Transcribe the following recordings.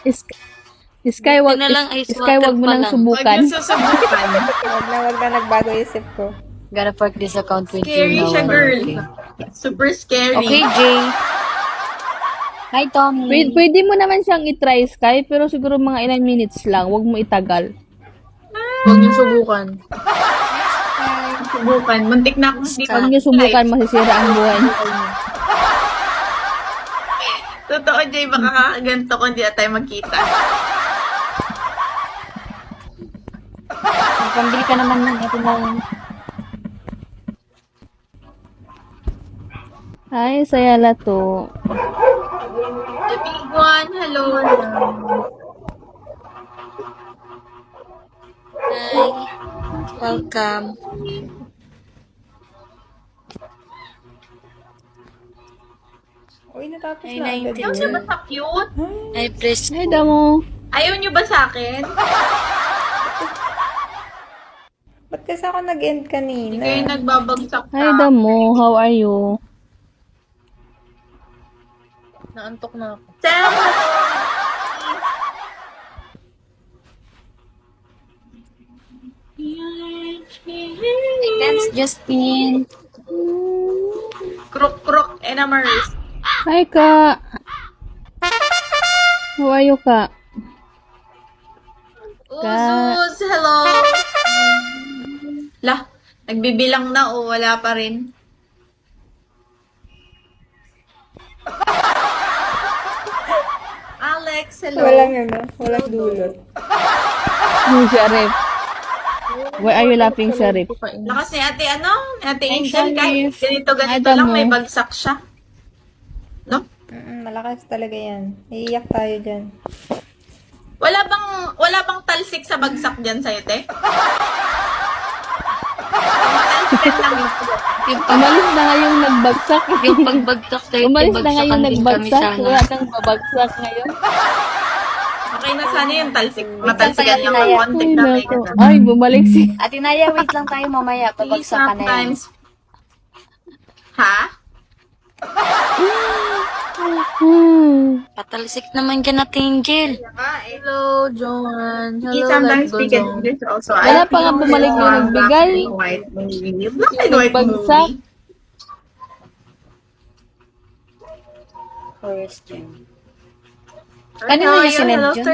Is, Sky, wag, Buti na lang ice Sky, water wag mo pa nang lang. Huwag subukan. yung susubukan. Wag na nagbago isip ko. Gotta park this account with you Scary now. siya, girl. Okay. Super scary. Okay, Jay. Hi, Tommy. Pwede mo naman siyang itry, Sky, pero siguro mga ilang minutes lang. Wag mo itagal. Huwag niyo subukan. Subukan. Muntik na akong hindi Pag niyo subukan, masisira ang buhay niyo. Totoo, Jay. Baka ganito kung hindi na tayo magkita. Pambili ka naman ng ito na yun. Hi, Sayala to. The big one. Hello. Hi. Welcome. Uy, natapos Ay, na agad. Ayaw niyo ba sa cute? Hi, Pres. Hi, Damo. Ayaw niyo ba sa akin? Ba't kasi ako nag-end Hindi kanina? kayo nagbabagsak Hi, Damo. How are you? Naantok na ako. Sam, Thanks, Justin. Krok-krok enamers. Hi, Ka. How are you, Ka? Uzus, hello. Lah, nagbibilang na o wala pa rin. Alex, hello. Walang dulot. Yung Sharif. Why are you laughing, Sharif? Lakas ni ate, ano? Ate Hi, Angel, kahit Sharif. ganito Hi, lang, Damo. may bagsak siya. No? Malakas talaga yan. Iiyak tayo dyan. Wala bang talsik sa bagsak diyan sa'yo, te? Umalis na nga yung nagbagsak. Yung pagbagsak tayo, Umalis na nga yung pagbagsakan din kami nagbagsak. sana. Wala nang babagsak ngayon. Okay na sana yung talsik. Matalsikan yung Naya. konti Ay, na nako. Ay, bumalik si... Ate Naya, wait lang tayo mamaya. Pabagsakan na yan. Sometimes. Ha? Patalsik naman dyan natin, Angel. Hello, Joanne. He Hello, sometimes Let's Go speak in Joanne. English also. Wala pa nga bumalik yung nagbigay. Black and white movie. Black and white Nagbagsak. movie. Forest Gem. Hello, Kanino niya sinend hello, yun?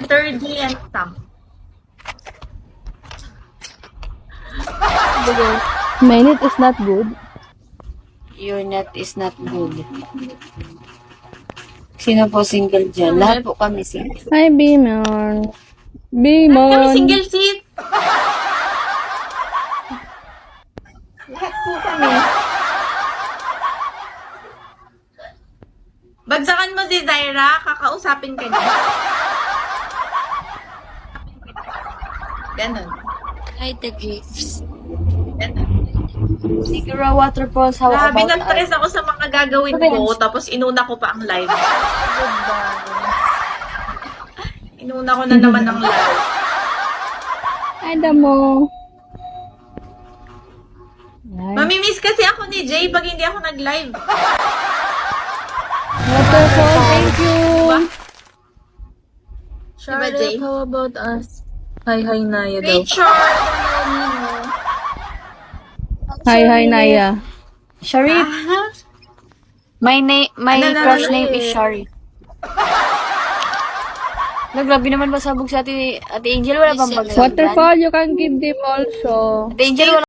Third D and some. My net is not good. Your net is not good. Sino po single dyan? Lahat po kami single. Hi, Bimon. Kami Bimon. single seat. Lahat po kami. Bagsakan mo si Zaira, kakausapin ka niya. Ganon. Hi, the gifts. Ganon. Siguro waterfalls, how Grabe, about na-stress ako sa mga gagawin ko, tapos inuna ko pa ang live. Inuna ko na naman ang live. Hi, Damo. Hi. Mamimiss kasi ako ni Jay pag hindi ako nag-live. Waterfall, thank you. Charlotte, Jay? how about us? Hi, Naya daw. Richard, Hi, Naya. Sharif. My Ano, crush ano, name is Sharif. Grabe naman pasabog sa ate Angel. Wala bang bagsak dyan? Waterfall, you can give them also. Ate Angel, wala